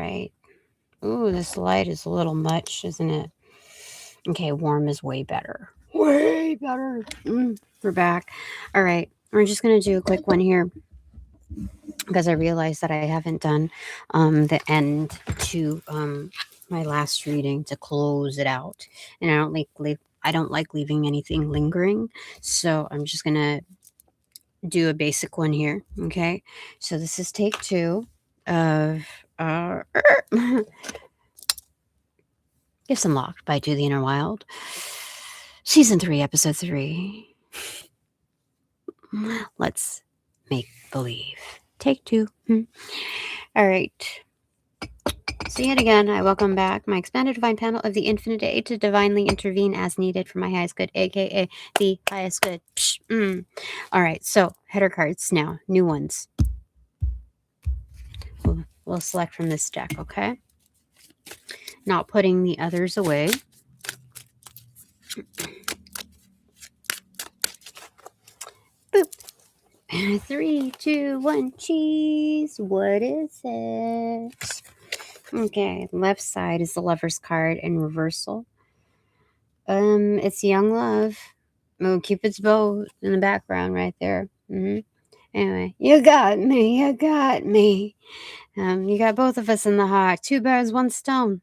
right. Ooh, this light is a little much, isn't it? Okay, warm is way better. Way better. We're back. All right. We're just going to do a quick one here because I realized that I haven't done the end to my last reading to close it out, and I don't like leaving anything lingering, so I'm just gonna do a basic one here. Okay, so this is take 2 of Gifts Unlocked by Do the Inner Wild, season 3, episode 3. Let's make believe. Take 2. All right. So yet again, I welcome back my expanded divine panel of the infinite aid to divinely intervene as needed for my highest good, aka the highest good. All right, so header cards now, new ones. We'll select from this deck, okay? Not putting the others away. Boop. 3, 2, 1, cheese. What is it? Okay, left side is the Lover's card in reversal. It's young love. Oh, Cupid's bow in the background right there. Anyway, you got me. You got me. You got both of us in the heart. 2 birds, 1 stone.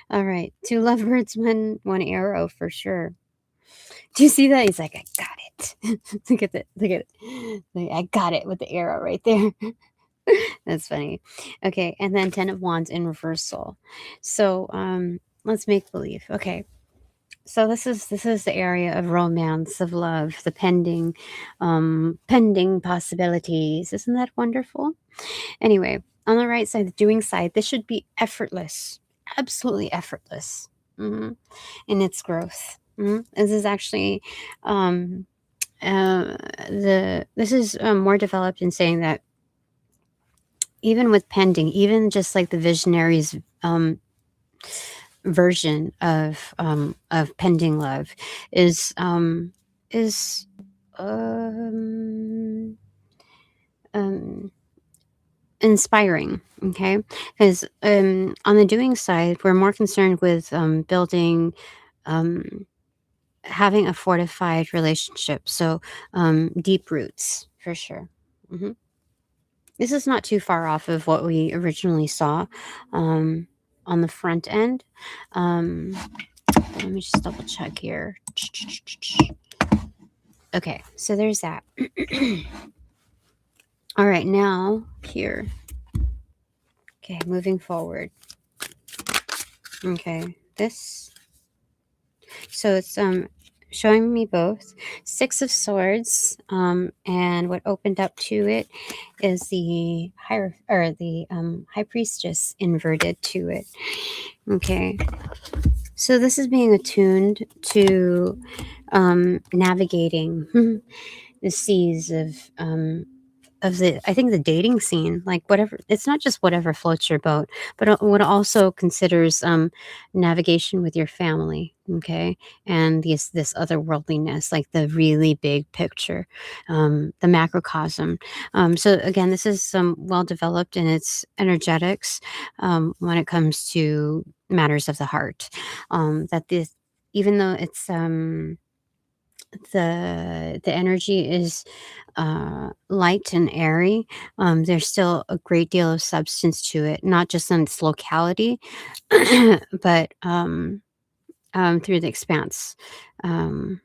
All right, 2 lovebirds, one arrow for sure. Do you see that? He's like, I got it. Look at it. Look at it. I got it with the arrow right there. That's funny. Okay, and then 10 of Wands in reversal. So let's make believe. Okay. So this is the area of romance, of love, the pending possibilities. Isn't that wonderful? Anyway, on the right side, the doing side, this should be effortless, absolutely effortless in its growth. This is actually this is more developed in saying that even with pending, even just like the visionaries version of pending love is inspiring. Okay, because on the doing side, we're more concerned with building having a fortified relationship, so deep roots for sure. This is not too far off of what we originally saw on the front end. Let me just double check here. Okay, so there's that. All right, now here. Okay, moving forward. Okay, this. So it's showing me both 6 of Swords, and what opened up to it is the High Priestess inverted to it. Okay, so this is being attuned to navigating the seas of the, I think, the dating scene, like whatever. It's not just whatever floats your boat, but what also considers navigation with your family, okay, and this otherworldliness, like the really big picture, the macrocosm. So again, this is well developed in its energetics when it comes to matters of the heart. That this, even though it's the energy is light and airy, there's still a great deal of substance to it, not just in its locality, but through the expanse mhm,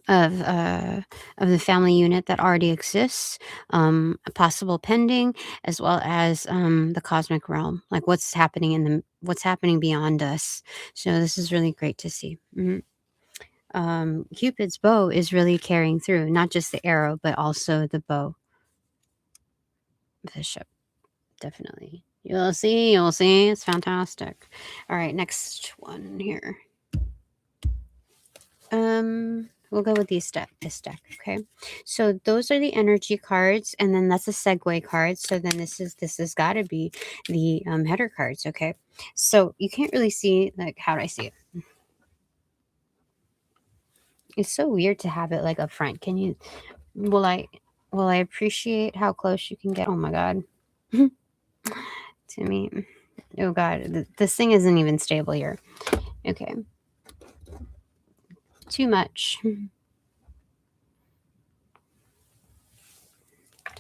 of the family unit that already exists, a possible pending, as well as the cosmic realm, like what's happening beyond us. So this is really great to see. Cupid's bow is really carrying through, not just the arrow, but also the bow. Bishop, definitely. You'll see, it's fantastic. All right, next one here. We'll go with this deck, okay? So those are the energy cards, and then that's a segue card. So then this has got to be the header cards, okay? So you can't really see, like, how do I see it? It's so weird to have it like up front. Can you? Will I appreciate how close you can get? Oh my god. to me. Oh God, this thing isn't even stable here. Okay. Too much.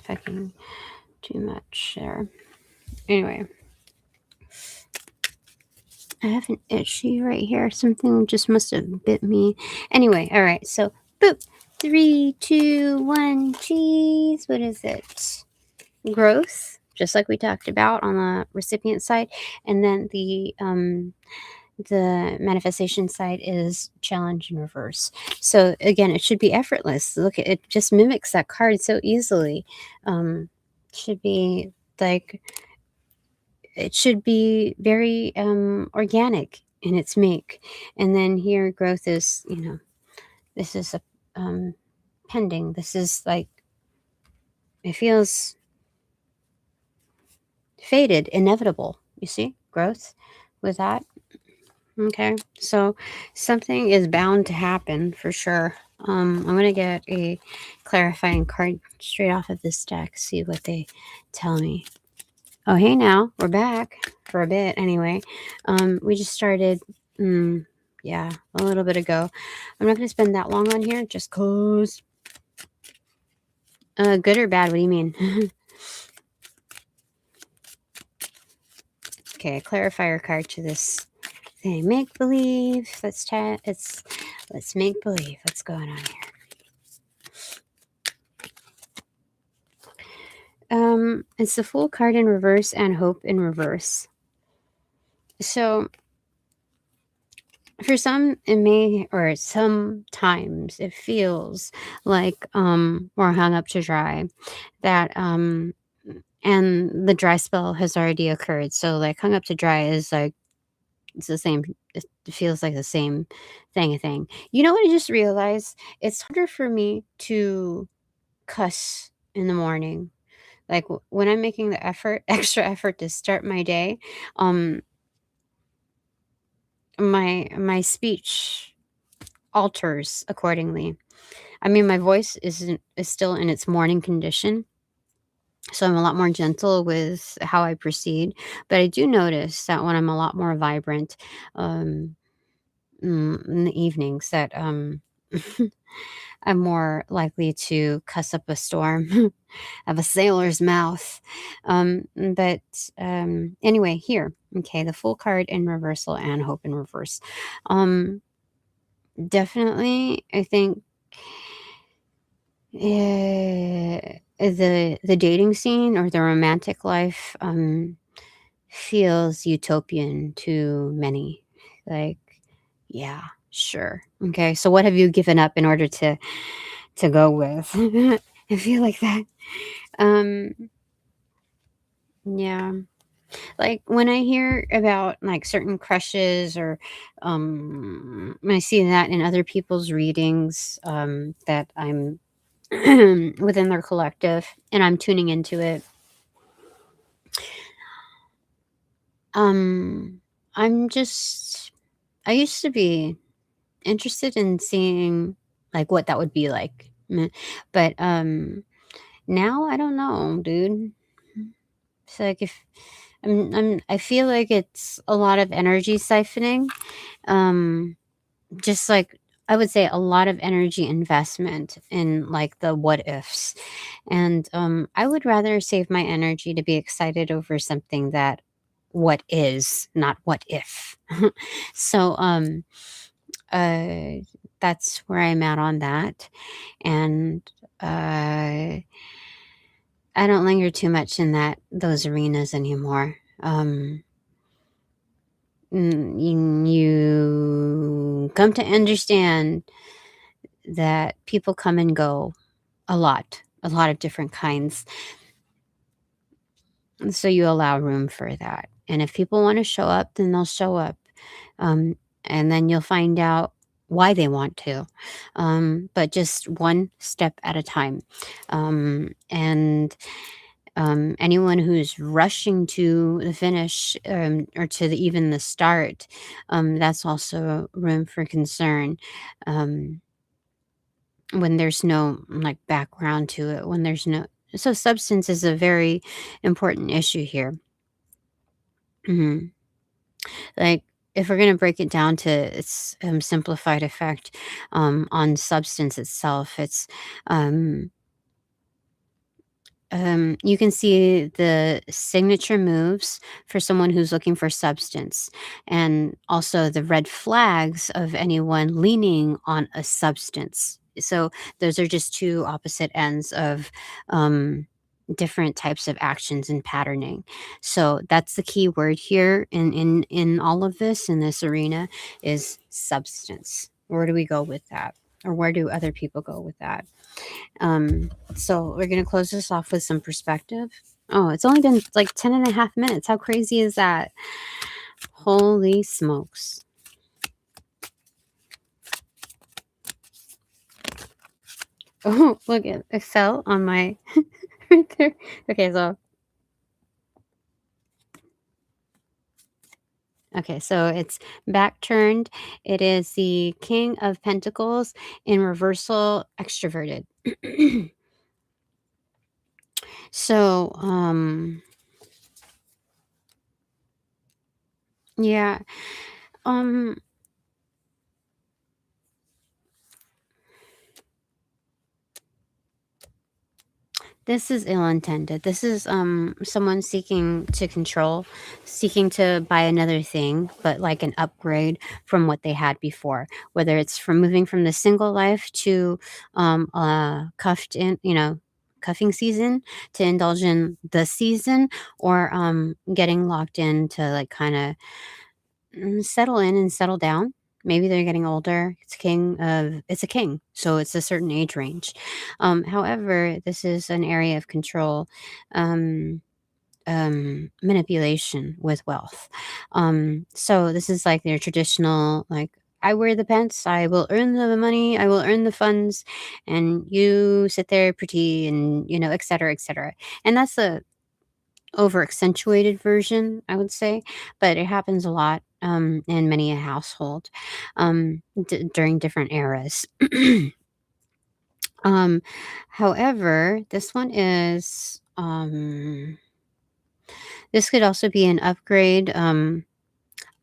Fucking too much there. Anyway. I have an itchy right here. Something just must have bit me. Anyway, all right. So, boop. 3, 2, 1, cheese. What is it? Growth, just like we talked about on the recipient side. And then the manifestation side is challenge in reverse. So again, it should be effortless. Look, it just mimics that card so easily. Should be like, it should be very organic in its make. And then here growth is, this is a pending. This is like, it feels faded, inevitable. You see growth with that. Okay, so something is bound to happen for sure. I'm gonna get a clarifying card straight off of this deck, see what they tell me. Oh, hey, now we're back for a bit anyway. We just started, yeah, a little bit ago. I'm not gonna spend that long on here just cause. Good or bad? What do you mean? Okay, a clarifier card to this thing. Make believe. Let's chat. Let's make believe. What's going on here? It's the Fool card in reverse and Hope in reverse. So for some it may, or sometimes it feels like we're hung up to dry, that and the dry spell has already occurred. So like hung up to dry is like, it's the same, it feels like the same thing. You know what I just realized? It's harder for me to cuss in the morning. Like when I'm making the extra effort to start my day, my speech alters accordingly. I mean, my voice is still in its morning condition, so I'm a lot more gentle with how I proceed. But I do notice that when I'm a lot more vibrant, in the evenings, that I'm more likely to cuss up a storm. Have a sailor's mouth. But anyway, here, okay, the Fool card in reversal and Hope in reverse. Definitely, I think the dating scene or the romantic life feels utopian to many. Like, yeah, sure. Okay, so what have you given up in order to go with? I feel like that. Yeah. Like when I hear about like certain crushes, or when I see that in other people's readings, that I'm within their collective and I'm tuning into it, I'm just, I used to be interested in seeing like what that would be like. But now I don't know, dude. It's like, if I feel like it's a lot of energy siphoning. Just like, I would say a lot of energy investment in like the what ifs. And I would rather save my energy to be excited over something that what is, not what if. So uh that's where I'm at on that. And I don't linger too much in those arenas anymore. You come to understand that people come and go a lot of different kinds. And so you allow room for that. And if people want to show up, then they'll show up. And then you'll find out why they want to. But just one step at a time. And anyone who's rushing to the finish, or to even the start, that's also room for concern. When there's no like background to it, when there's no, so substance is a very important issue here. Like, if we're going to break it down to its simplified effect on substance itself, it's um, you can see the signature moves for someone who's looking for substance, and also the red flags of anyone leaning on a substance. So, those are just two opposite ends of different types of actions and patterning. So, that's the key word here in all of this in this arena is substance. Where do we go with that? Or where do other people go with that? So we're going to close this off with some perspective. Oh, it's only been like 10 and a half minutes. How crazy is that? Holy smokes. Oh, look, it fell on my right there. Okay, so it's back turned. It is the King of Pentacles in reversal, extroverted. So, yeah. Um This is ill-intended. This is someone seeking to control, seeking to buy another thing, but like an upgrade from what they had before. Whether it's from moving from the single life to cuffed in, cuffing season to indulge in the season, or getting locked in to like kind of settle in and settle down. Maybe they're getting older. It's a king, so it's a certain age range. However, this is an area of control, um, manipulation with wealth. So this is like their traditional, like, I wear the pants, I will earn the money, I will earn the funds, and you sit there pretty, and et cetera, et cetera. And that's a over accentuated version, I would say, but it happens a lot in many a household during different eras. um, However, this one is this could also be an upgrade.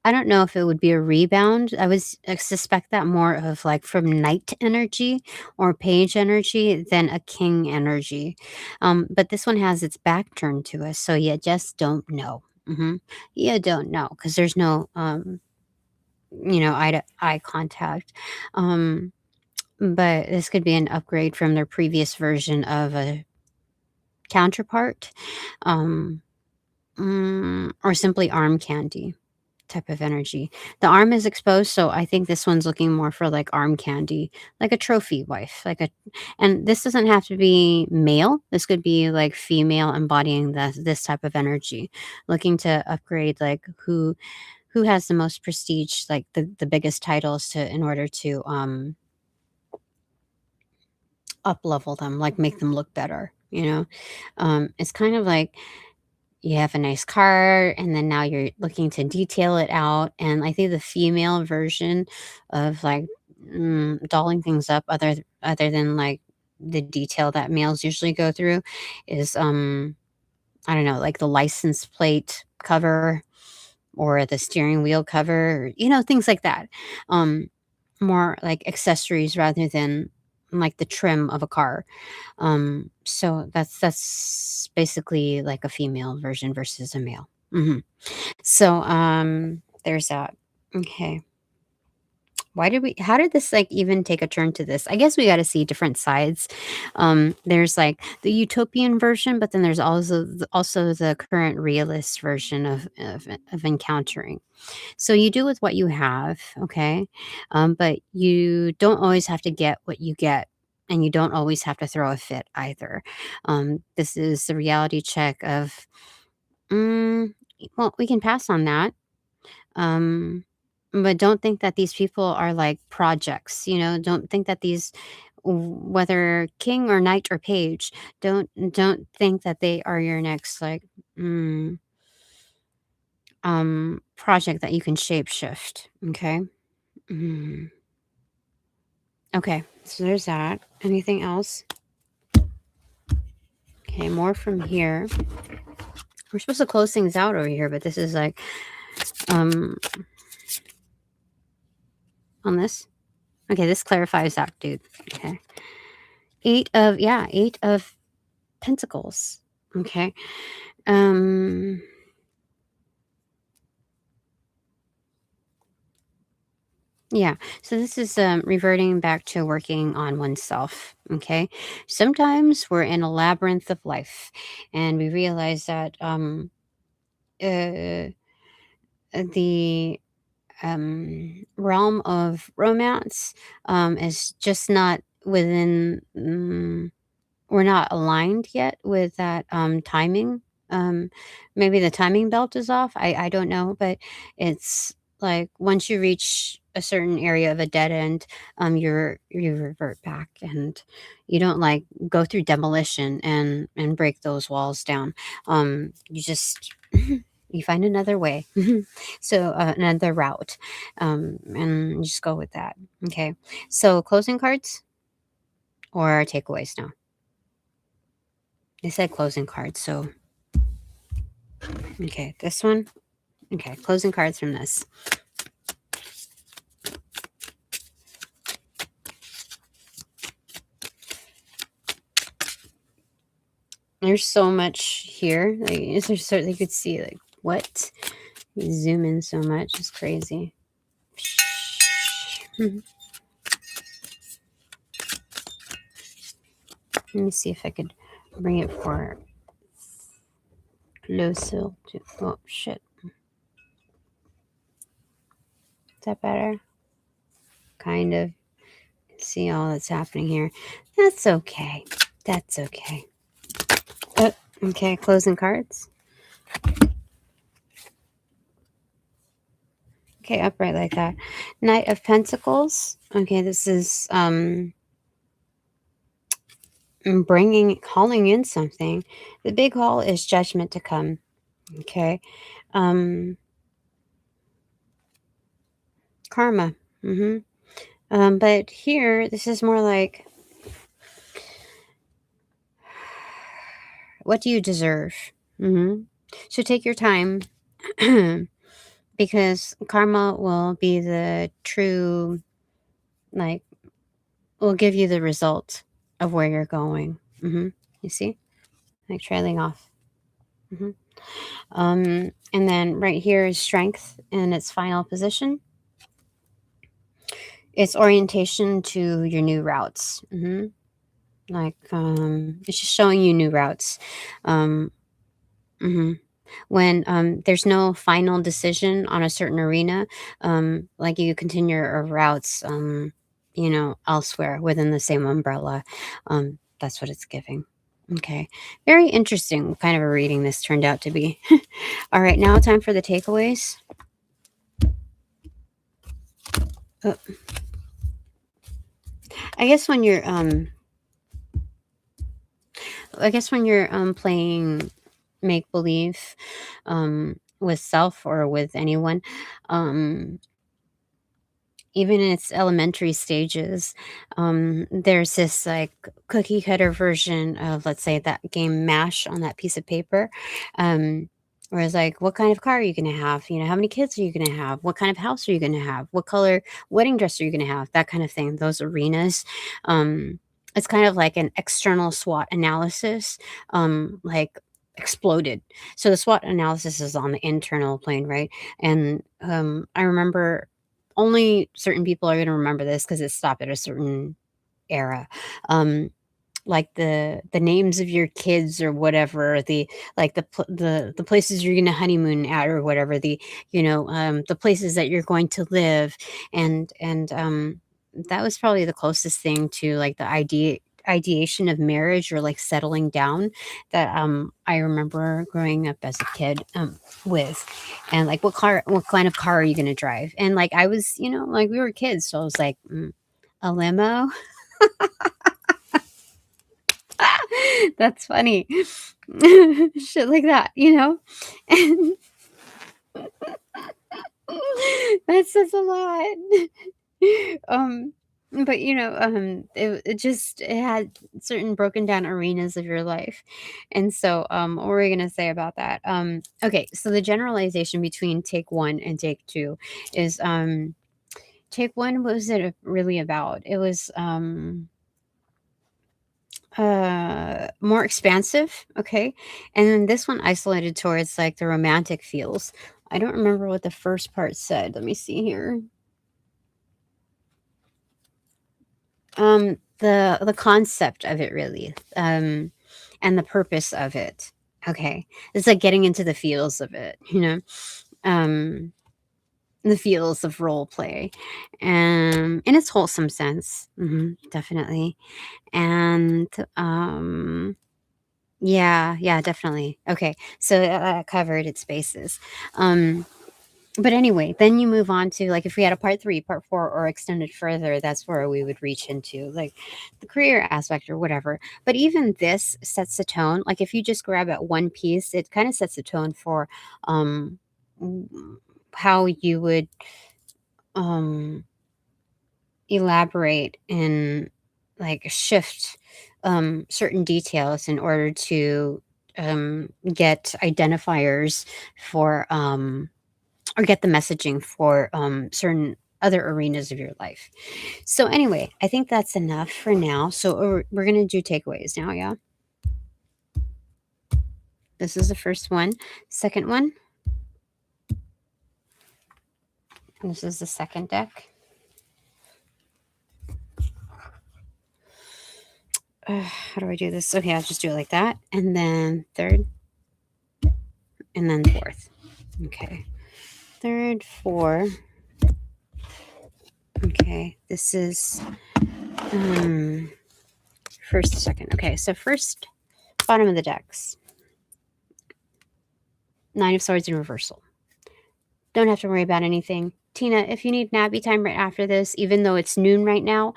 I don't know if it would be a rebound. I suspect that more of like from knight energy or page energy than a king energy. But this one has its back turned to us, so you just don't know. You don't know because there's no, eye to eye contact. Um, but this could be an upgrade from their previous version of a counterpart, um, or simply arm candy type of energy. The arm is exposed, so I think this one's looking more for like arm candy, like a trophy wife, and this doesn't have to be male. This could be like female embodying this type of energy, looking to upgrade like who has the most prestige, like the biggest titles to in order to up level them, like make them look better. It's kind of like you have a nice car and then now you're looking to detail it out, and I think the female version of like dolling things up other than like the detail that males usually go through is I don't know, like the license plate cover or the steering wheel cover, things like that. um More like accessories rather than like the trim of a car. So that's basically like a female version versus a male. So there's that. Okay. How did this like even take a turn to this? I guess we got to see different sides. There's like the utopian version, but then there's also the current realist version of encountering. So you do with what you have, okay? But you don't always have to get what you get, and you don't always have to throw a fit either. This is the reality check of, mm, well, we can pass on that. Um, but don't think that these people are like projects, don't think that whether king or knight or page, don't think that they are your next like mm, project that you can shapeshift. Okay. Mm. Okay, so there's that. Anything else? Okay, more from here. We're supposed to close things out over here, but this is like, on this. Okay, this clarifies that, dude. Okay. 8 of Pentacles. Okay. Yeah, so this is reverting back to working on oneself. Okay, sometimes we're in a labyrinth of life, and we realize that uh, the realm of romance is just not within. We're not aligned yet with that timing. Maybe the timing belt is off. I don't know, but it's like once you reach a certain area of a dead end, you revert back, and you don't like go through demolition and break those walls down. You just you find another way, so another route, and you just go with that. Okay, so closing cards or takeaways now. They said closing cards, so okay, this one. Okay, closing cards from this. There's so much here. Like, there's so you could see like what. You zoom in so much, it's crazy. Let me see if I could bring it for closer to. Oh shit. Is that better? Kind of. See all that's happening here. That's okay. That's okay. Okay, closing cards. Okay, upright like that. Knight of Pentacles. Okay, this is calling in something. The big haul is judgment to come. Okay. Karma. But here, this is more like, what do you deserve? So take your time, because karma will be the true, like, will give you the result of where you're going. You see? Like trailing off. And then right here is strength in its final position. It's orientation to your new routes. Like, it's just showing you new routes. When there's no final decision on a certain arena, like you continue your routes, elsewhere within the same umbrella. That's what it's giving. Okay. Very interesting kind of a reading this turned out to be. All right, now time for the takeaways. I guess when you're playing make believe with self or with anyone, even in its elementary stages, there's this like cookie cutter version of, let's say, that game MASH on that piece of paper. Where it's like, what kind of car are you going to have? How many kids are you going to have? What kind of house are you going to have? What color wedding dress are you going to have? That kind of thing. Those arenas. It's kind of like an external SWOT analysis, like exploded. So the SWOT analysis is on the internal plane, right? And I remember only certain people are going to remember this because it stopped at a certain era. Like the names of your kids or whatever, the like the places you're going to honeymoon at or whatever, the places that you're going to live, and that was probably the closest thing to like the ideation of marriage or like settling down that I remember growing up as a kid with. And like, what kind of car are you going to drive? And like, I was, like, we were kids, so I was like, a limo. That's funny. Shit like that, and that says a lot. But, it had certain broken down arenas of your life. And so, what were we gonna say about that? Okay, so the generalization between take 1 and take 2 is, take 1, what was it really about? It was, more expansive, okay? And then this one isolated towards, like, the romantic feels. I don't remember what the first part said. Let me see here. The concept of it really, and the purpose of it. Okay. It's like getting into the feels of it, Um, the feels of role play, in its wholesome sense. Definitely. And, yeah, yeah, definitely. Okay. So that covered its bases. Um, But anyway, then you move on to, like, if we had a part 3, part 4, or extended further, that's where we would reach into, like, the career aspect or whatever. But even this sets the tone. Like, if you just grab at one piece, it kind of sets the tone for um how you would um elaborate and, like, shift certain details in order to get identifiers for or get the messaging for certain other arenas of your life. So anyway, I think that's enough for now. So we're gonna do takeaways now. Yeah, this is the first one. Second one. This is the second deck. How do I do this? Okay, I'll just do it like that, and then third, and then fourth. Okay, third, four. Okay, this is first, second. Okay, so first, bottom of the decks. Nine of Swords in reversal. Don't have to worry about anything. Tina, if you need nappy time right after this, even though it's noon right now,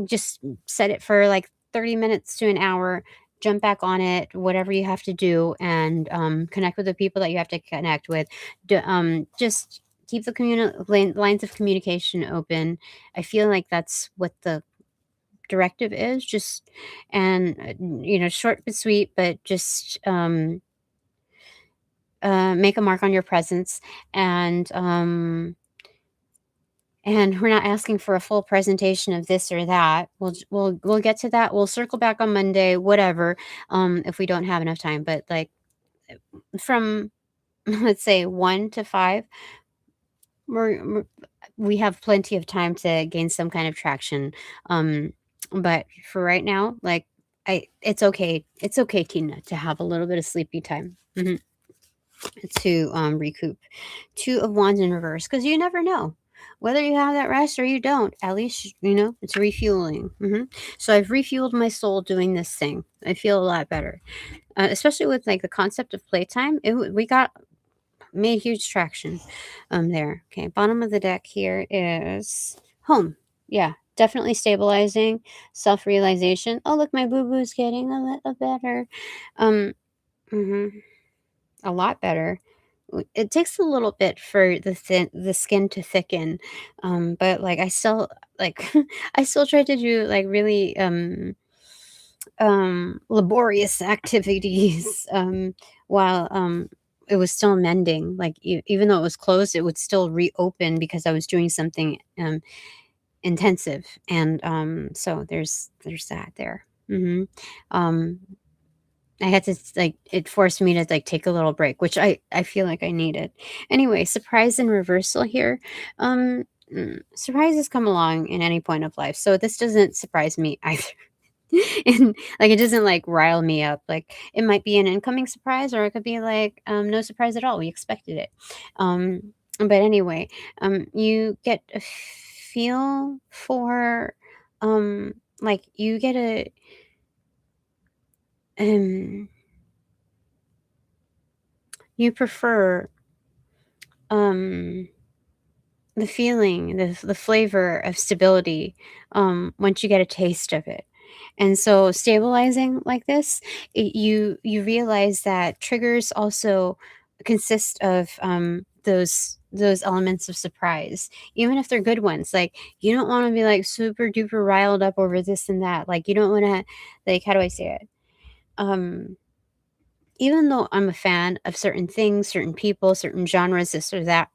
just set it for like 30 minutes to an hour. Jump back on it, whatever you have to do, and connect with the people that you have to connect with. Just keep the lines of communication open. I feel like that's what the directive is. Just and short but sweet, but just make a mark on your presence, and we're not asking for a full presentation of this or that. We'll get to that. We'll circle back on Monday, whatever, if we don't have enough time. But like from let's say 1 to 5, we're we have plenty of time to gain some kind of traction. But for right now, like it's okay. It's okay, Tina, to have a little bit of sleepy time. To recoup. Two of Wands in reverse, because you never know whether you have that rest or you don't. At least it's refueling. So I've refueled my soul doing this thing. I feel a lot better, especially with like the concept of playtime. We got made huge traction there. Okay, bottom of the deck here is home. Yeah, definitely stabilizing, self-realization. Oh, look, my boo-boo's getting a little better. um mhm, a lot better. It takes a little bit for the skin to thicken, but like I still like I still try to do like really laborious activities while it was still mending. Like even though it was closed, it would still reopen because I was doing something intensive, and so there's that there. Um, I had to like it forced me to like take a little break, which I feel like I needed. Anyway, surprise and reversal here. Surprises come along in any point of life, so this doesn't surprise me either. And like it doesn't like rile me up. Like it might be an incoming surprise, or it could be like no surprise at all. We expected it. But anyway, you get a feel for like you get a um you prefer um the feeling, the flavor of stability, once you get a taste of it. And so stabilizing like this, you realize that triggers also consist of those elements of surprise, even if they're good ones. Like, you don't want to be like super duper riled up over this and that. Like, you don't want to, like, how do I say it? Even though I'm a fan of certain things, certain people, certain genres, this or that,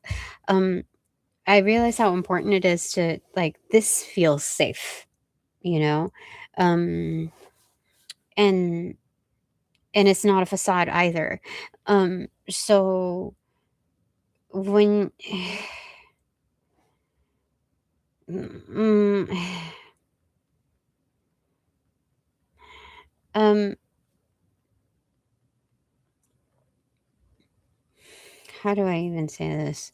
I realize how important it is to, like, this feels safe, you know? Um, and it's not a facade either. So when mm, um how do I even say this?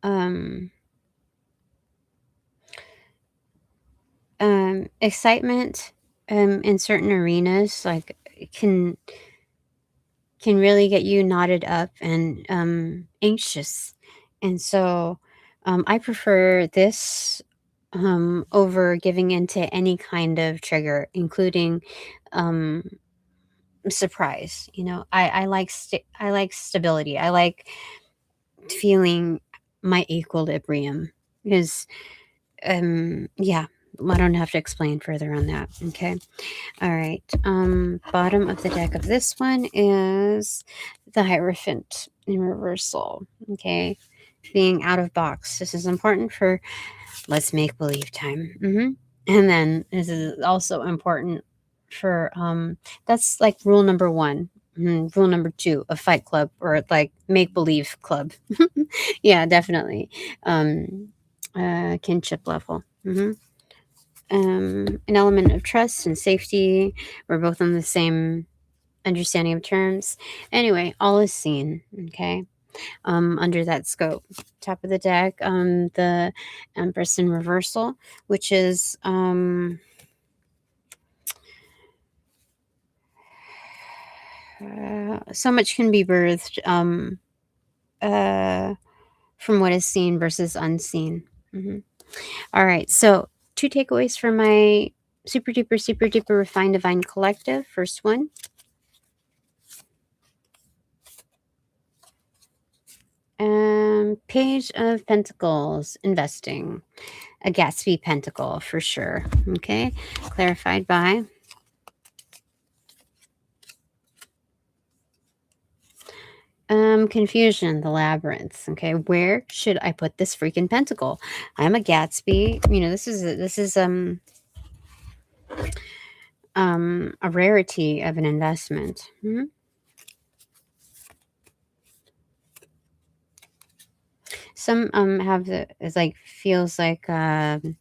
Um excitement in certain arenas, like, can really get you knotted up and anxious. And so I prefer this over giving into any kind of trigger, including um, surprise. I like I like stability. I like feeling my equilibrium because yeah, I don't have to explain further on that. Okay. All right. Bottom of the deck of this one is the Hierophant in reversal. Okay. Being out of box. This is important for let's make believe time. And then this is also important for that's like rule number one. Rule number two of Fight Club, or like make believe club. Yeah, definitely. Kinship level. An element of trust and safety. We're both on the same understanding of terms. Anyway, all is seen. Okay. Under that scope. Top of the deck, the Empress in reversal, which is so much can be birthed from what is seen versus unseen. All right, so 2 takeaways from my super duper refined divine collective. First one, Page of Pentacles, investing. A Gatsby pentacle for sure. Okay, clarified by confusion, the labyrinth. Okay, where should I put this freaking pentacle? I'm a Gatsby. This is a rarity of an investment. Some have it's like feels like downtime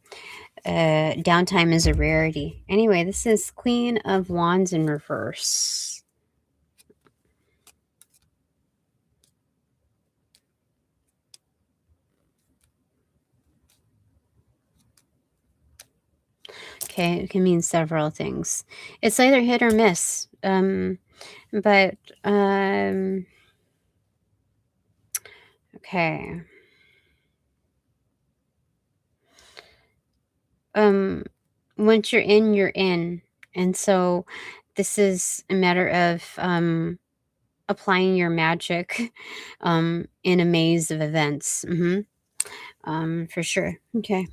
is a rarity. Anyway, this is Queen of Wands in reverse. Okay, it can mean several things. It's either hit or miss. But okay. Once you're in, you're in. And so this is a matter of applying your magic in a maze of events. For sure. Okay.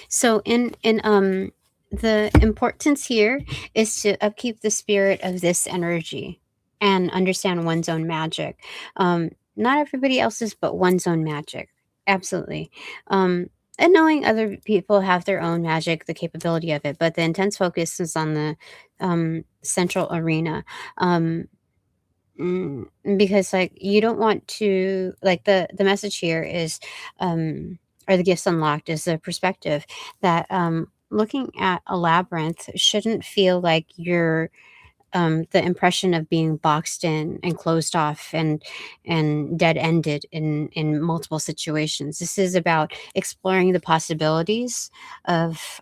So in the importance here is to upkeep the spirit of this energy and understand one's own magic. Not everybody else's, but one's own magic. Absolutely. And knowing other people have their own magic, the capability of it, but the intense focus is on the central arena. Because like you don't want to, like, the message here is or the gifts unlocked is the perspective that looking at a labyrinth shouldn't feel like you're the impression of being boxed in and closed off and dead ended in multiple situations. This is about exploring the possibilities of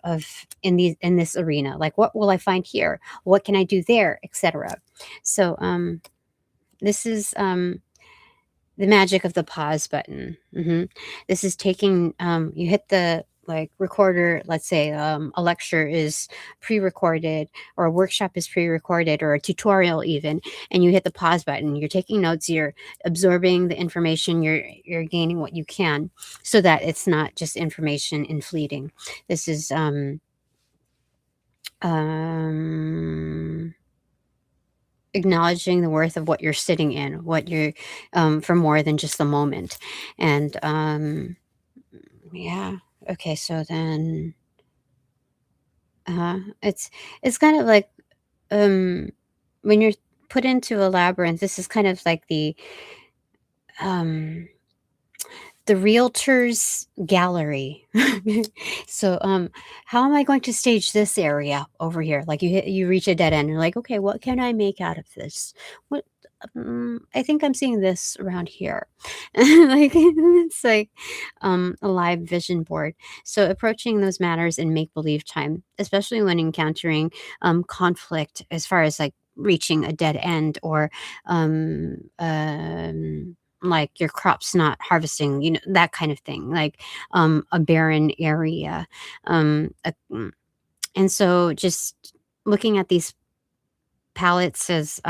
in this arena. Like, what will I find here? What can I do there, etc. So this is the magic of the pause button. This is taking, you hit the like recorder, let's say a lecture is pre-recorded, or a workshop is pre-recorded, or a tutorial even, and you hit the pause button, you're taking notes, you're absorbing the information, you're gaining what you can, so that it's not just information and fleeting. This is acknowledging the worth of what you're sitting in, what you're for more than just the moment. And yeah, okay, so then it's kind of like when you're put into a labyrinth, this is kind of like um the realtor's gallery. So how am I going to stage this area over here? Like you reach a dead end, you're like, okay, what can I make out of this? What I think I'm seeing this around here. Like it's like a live vision board. So approaching those matters in make believe time, especially when encountering conflict, as far as like reaching a dead end, or like your crops not harvesting, that kind of thing, like a barren area. And so just looking at these palettes as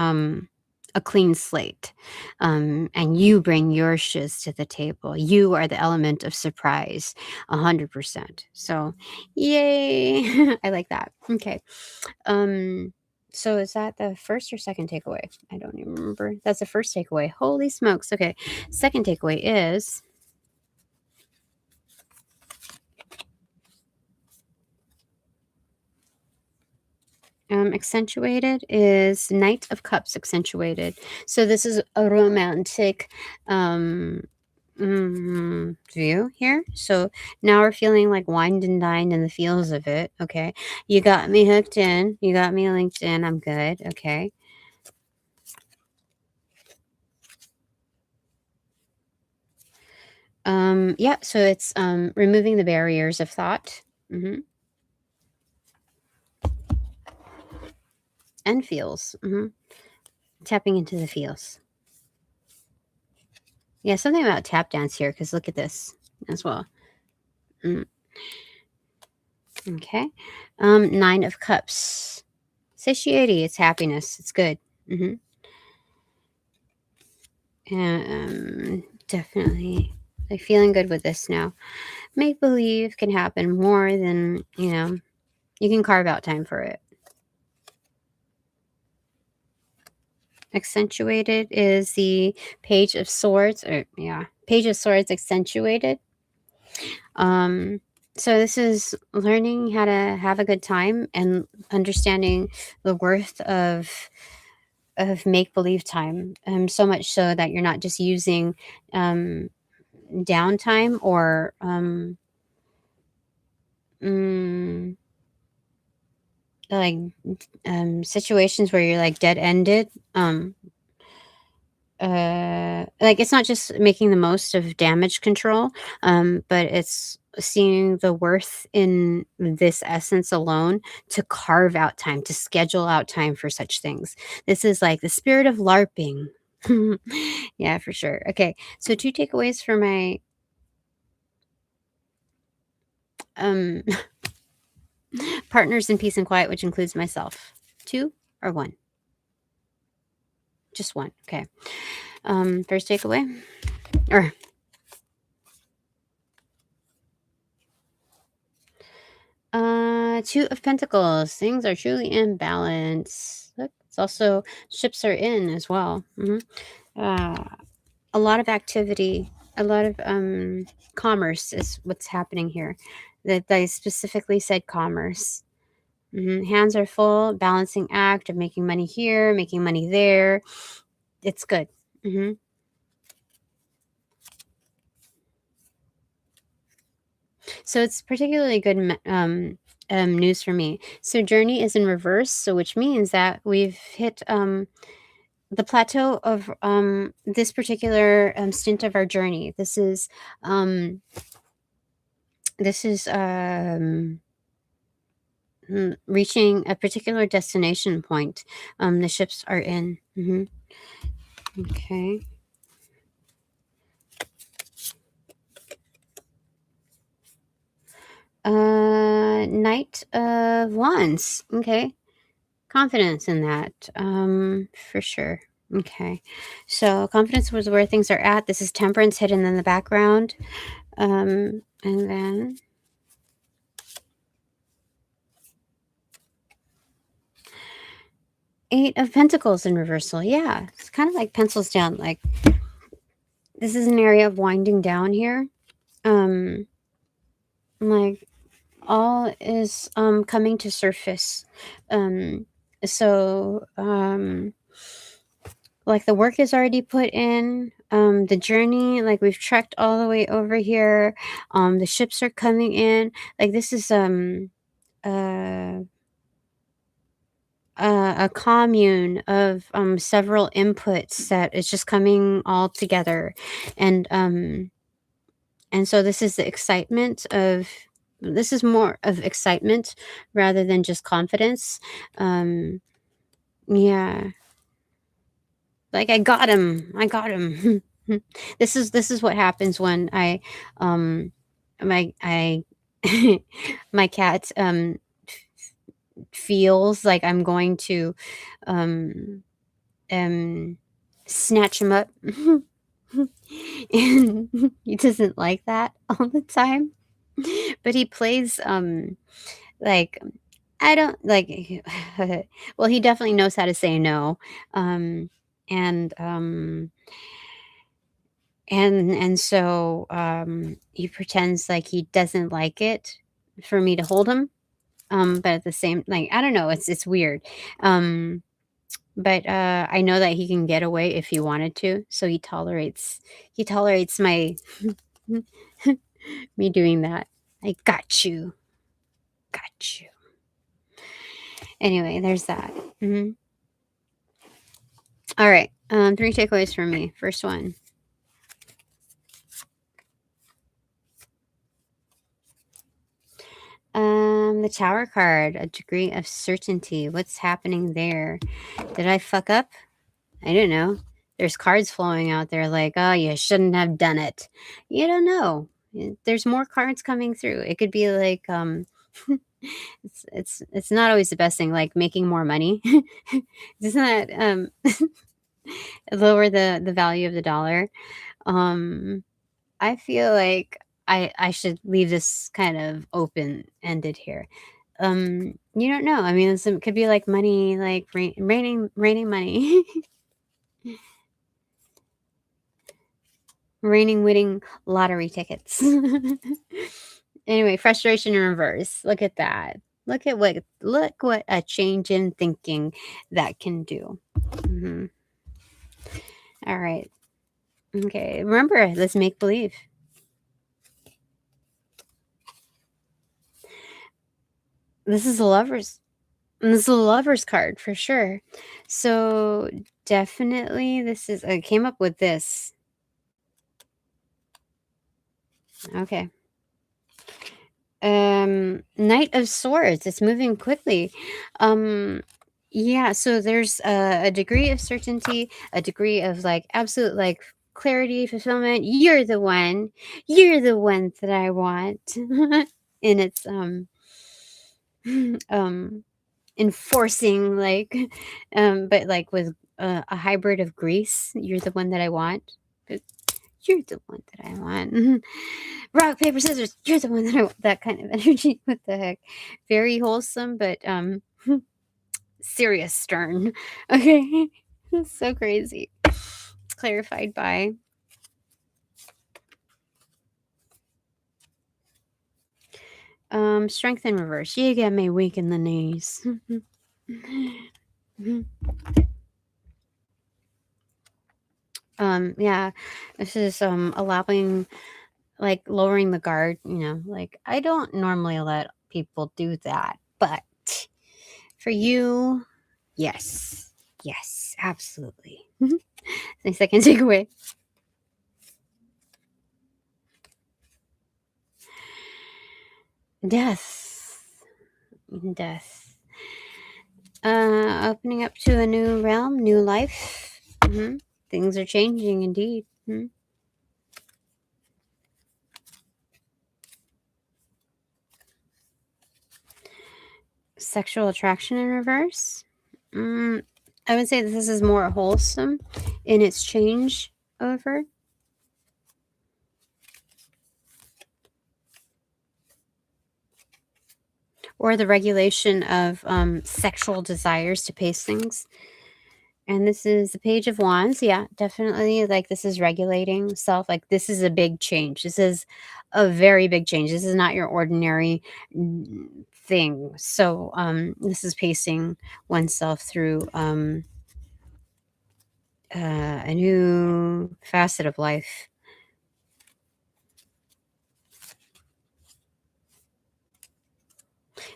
a clean slate, and you bring your shiz to the table. You are the element of surprise, 100%. So yay. I like that. Okay. So is that the first or second takeaway? I don't even remember. That's the first takeaway. Holy smokes. Okay. Second takeaway is accentuated is Knight of Cups accentuated. So this is a romantic view here. So now we're feeling like wined and dined in the feels of it. Okay. You got me hooked in. You got me linked in. I'm good. Okay. Yeah, so it's removing the barriers of thought. And feels. Tapping into the feels. Yeah, something about tap dance here, because look at this as well. Okay. 9 of Cups. Satiety, it's happiness. It's good. Definitely. Like feeling good with this now. Make believe can happen more than, you can carve out time for it. Accentuated is the Page of Swords, Page of Swords accentuated. So this is learning how to have a good time and understanding the worth of make-believe time, so much so that you're not just using downtime or like situations where you're like dead-ended. Like it's not just making the most of damage control, but it's seeing the worth in this essence alone, to carve out time, to schedule out time for such things. This is like the spirit of LARPing. Yeah, for sure. Okay, so 2 takeaways for my partners in peace and quiet, which includes myself. 2 or 1? Just 1. Okay. First takeaway, or 2 of Pentacles. Things are truly in balance. Look, it's also ships are in as well. A lot of activity, a lot of commerce is what's happening here. That I specifically said commerce. Hands are full, balancing act of making money here, making money there. It's good. So it's particularly good news for me. So journey is in reverse, so which means that we've hit the plateau of this particular stint of our journey. This is reaching a particular destination point. The ships are in. Okay. Knight of Wands. Okay. Confidence in that. For sure. Okay. So confidence was where things are at. This is Temperance hidden in the background. And then Eight of Pentacles in reversal. Yeah. It's kind of like pencils down. Like this is an area of winding down here. Like all is coming to surface. So like the work is already put in, the journey, like we've trekked all the way over here, the ships are coming in, like this is a commune of several inputs that is just coming all together. And so this is the excitement of, this is more of excitement rather than just confidence. Yeah. Like I got him. This is what happens when my my cat feels like I'm going to um snatch him up. And he doesn't like that all the time. But he plays like I don't like well, he definitely knows how to say no. And so he pretends like he doesn't like it for me to hold him. But at the same, like, I don't know, it's weird. But I know that he can get away if he wanted to, so he tolerates my me doing that. I got you. Anyway, there's that. All right. 3 takeaways from me. First one. The Tower card, a degree of certainty. What's happening there? Did I fuck up? I don't know. There's cards flowing out there like, oh, you shouldn't have done it. You don't know. There's more cards coming through. It could be like, it's not always the best thing, like making more money. Doesn't that lower the value of the dollar? I feel like I should leave this kind of open-ended here. You don't know. I mean, it could be like money, like raining money. Raining winning lottery tickets. Anyway, frustration in reverse. Look at that. Look what a change in thinking that can do. All right. Okay. Remember, let's make believe. This is a lover's card for sure. So definitely this is, I came up with this. Okay. Knight of Swords. It's moving quickly. Yeah, so there's a degree of certainty, a degree of like absolute like clarity, fulfillment. You're the one that I want. And it's enforcing like but like with a hybrid of Greece. You're the one that I want. You're the one that I want. Rock, paper, scissors. You're the one that I want. That kind of energy. What the heck? Very wholesome, but serious stern. Okay. So crazy. Clarified by strength in reverse. You get me weak in the knees. Yeah, this is allowing, like, lowering the guard, you know, like I don't normally let people do that, but for you, yes, absolutely. My second takeaway. Death. Opening up to a new realm, new life. Things are changing indeed. Sexual attraction in reverse. I would say that this is more wholesome in its change over. Or the regulation of sexual desires to pace things. And this is the Page of Wands. Yeah, definitely. Like, this is regulating self. Like, this is a big change. This is a very big change. This is not your ordinary thing. So this is pacing oneself through a new facet of life.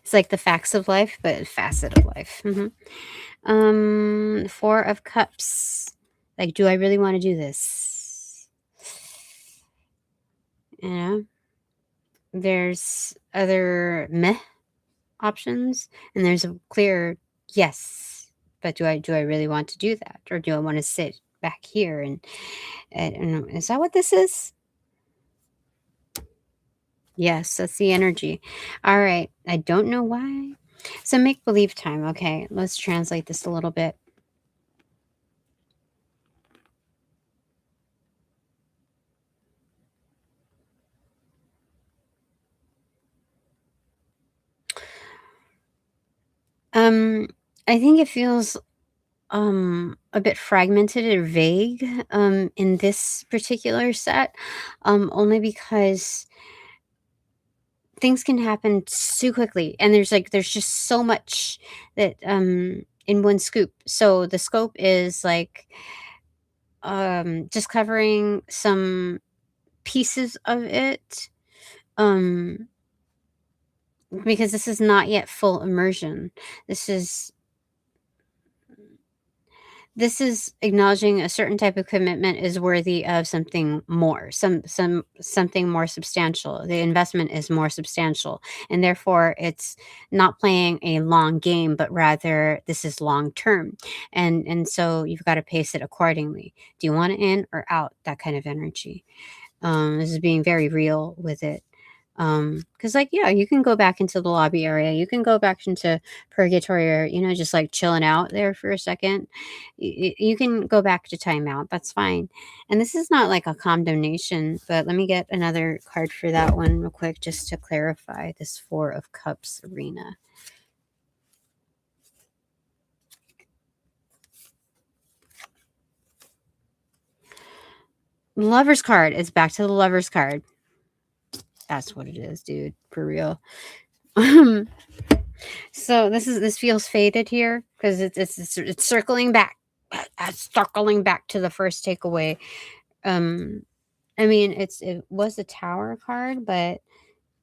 It's like the facts of life, but facet of life. 4 of Cups. Like, do I really want to do this? You know, there's other meh options, and there's a clear yes. But do I really want to do that, or do I want to sit back here and is that what this is? Yes, that's the energy. All right. I don't know why. So make believe time. Okay, let's translate this a little bit. I think it feels a bit fragmented or vague in this particular set, only because things can happen too quickly, and there's just so much that in one scoop. So the scope is like just covering some pieces of it, um because this is not yet full immersion. This is acknowledging a certain type of commitment is worthy of something more, something more substantial. The investment is more substantial, and therefore it's not playing a long game, but rather this is long term, and so you've got to pace it accordingly. Do you want it in or out? That kind of energy. This is being very real with it. Because, like, yeah, you can go back into the lobby area. You can go back into purgatory, or, just like chilling out there for a second. You can go back to timeout. That's fine. And this is not like a condemnation, but let me get another card for that one real quick just to clarify this 4 of Cups arena. Lover's card. It's back to the Lover's card. That's what it is, dude. For real. So this feels faded here because it's circling back. Circling back to the first takeaway. I mean, it was a Tower card, but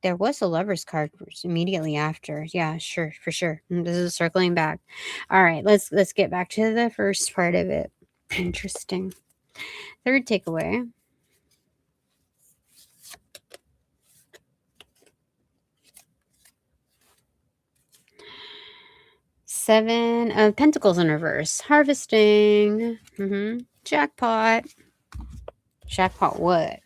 there was a Lover's card immediately after. Yeah, sure, for sure. This is circling back. All right, let's get back to the first part of it. Interesting. Third takeaway. Seven of Pentacles in reverse. Harvesting. Jackpot. Jackpot what?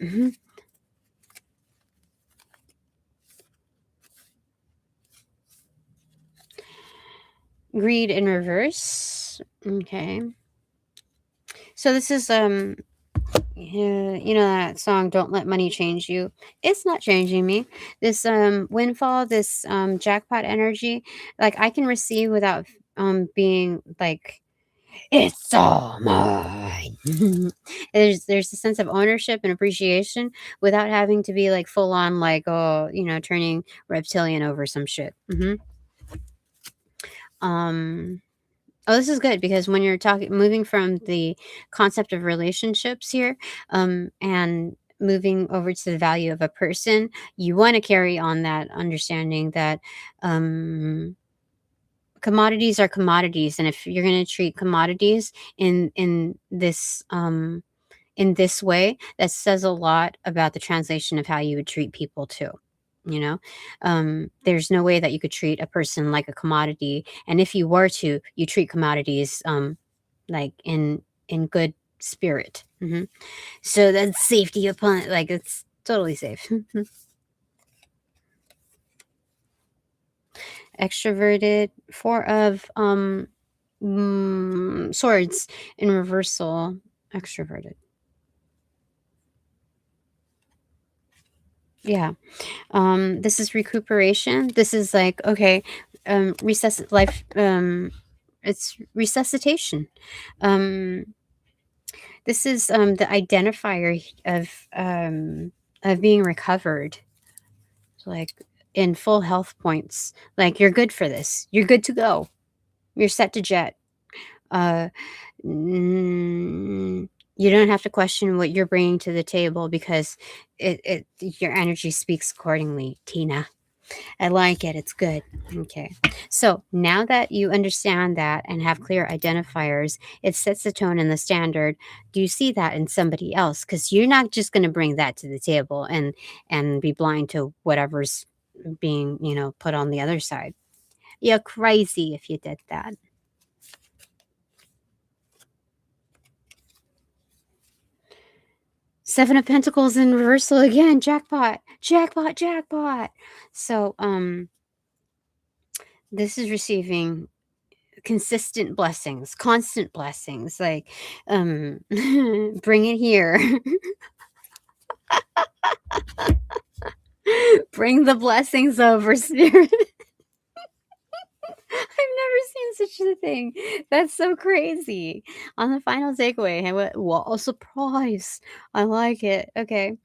Greed in reverse. Okay. So this is that song "Don't Let Money Change You." It's not changing me. This windfall, this jackpot energy, like, I can receive without being like, it's all mine. There's a sense of ownership and appreciation without having to be like full on, like, oh, turning reptilian over some shit. Oh, this is good because when you're moving from the concept of relationships here, and moving over to the value of a person, you want to carry on that understanding that commodities are commodities, and if you're going to treat commodities in this way, that says a lot about the translation of how you would treat people too. There's no way that you could treat a person like a commodity, and if you were to, you treat commodities like in good spirit. So that's safety upon, like, it's totally safe. extroverted. Four of swords in reversal, extroverted. Yeah. This is recuperation. This is like, okay, it's resuscitation. This is the identifier of being recovered, like in full health points. Like, you're good for this. You're good to go. You're set to jet. Uh, you don't have to question what you're bringing to the table because your energy speaks accordingly, Tina. I like it. It's good. Okay. So now that you understand that and have clear identifiers, it sets the tone and the standard. Do you see that in somebody else? Because you're not just going to bring that to the table and be blind to whatever's being, put on the other side. You're crazy if you did that. Seven of Pentacles in reversal again. Jackpot. Jackpot. Jackpot. So, this is receiving consistent blessings, constant blessings, like bring it here. Bring the blessings over, Spirit. I've never seen such a thing. That's so crazy. On the final takeaway, I went, what a surprise. I like it. Okay.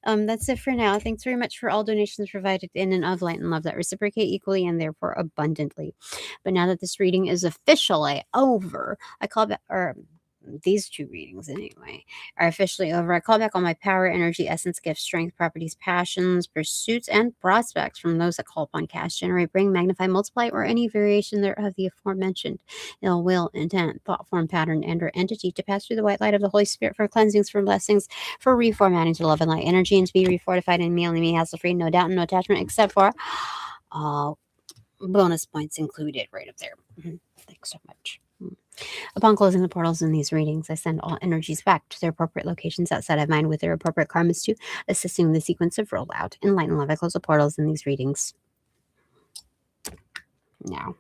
That's it for now. Thanks very much for all donations provided in and of light and love that reciprocate equally and therefore abundantly. But now that this reading is officially over, I call back, or these two readings anyway, are officially over. I call back all my power, energy, essence, gifts, strength, properties, passions, pursuits, and prospects from those that call upon, cast, generate, bring, magnify, multiply, or any variation thereof the aforementioned ill will, intent, thought form, pattern, and or entity to pass through the white light of the Holy Spirit for cleansings, for blessings, for reformatting to love and light energy, and to be refortified in me, only me, hassle-free, no doubt and no attachment, except for all bonus points included right up there. Thanks so much. Upon closing the portals in these readings, I send all energies back to their appropriate locations outside of mine with their appropriate karmas to assisting in the sequence of rollout. In light and love, I close the portals in these readings now.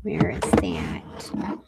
Where is that?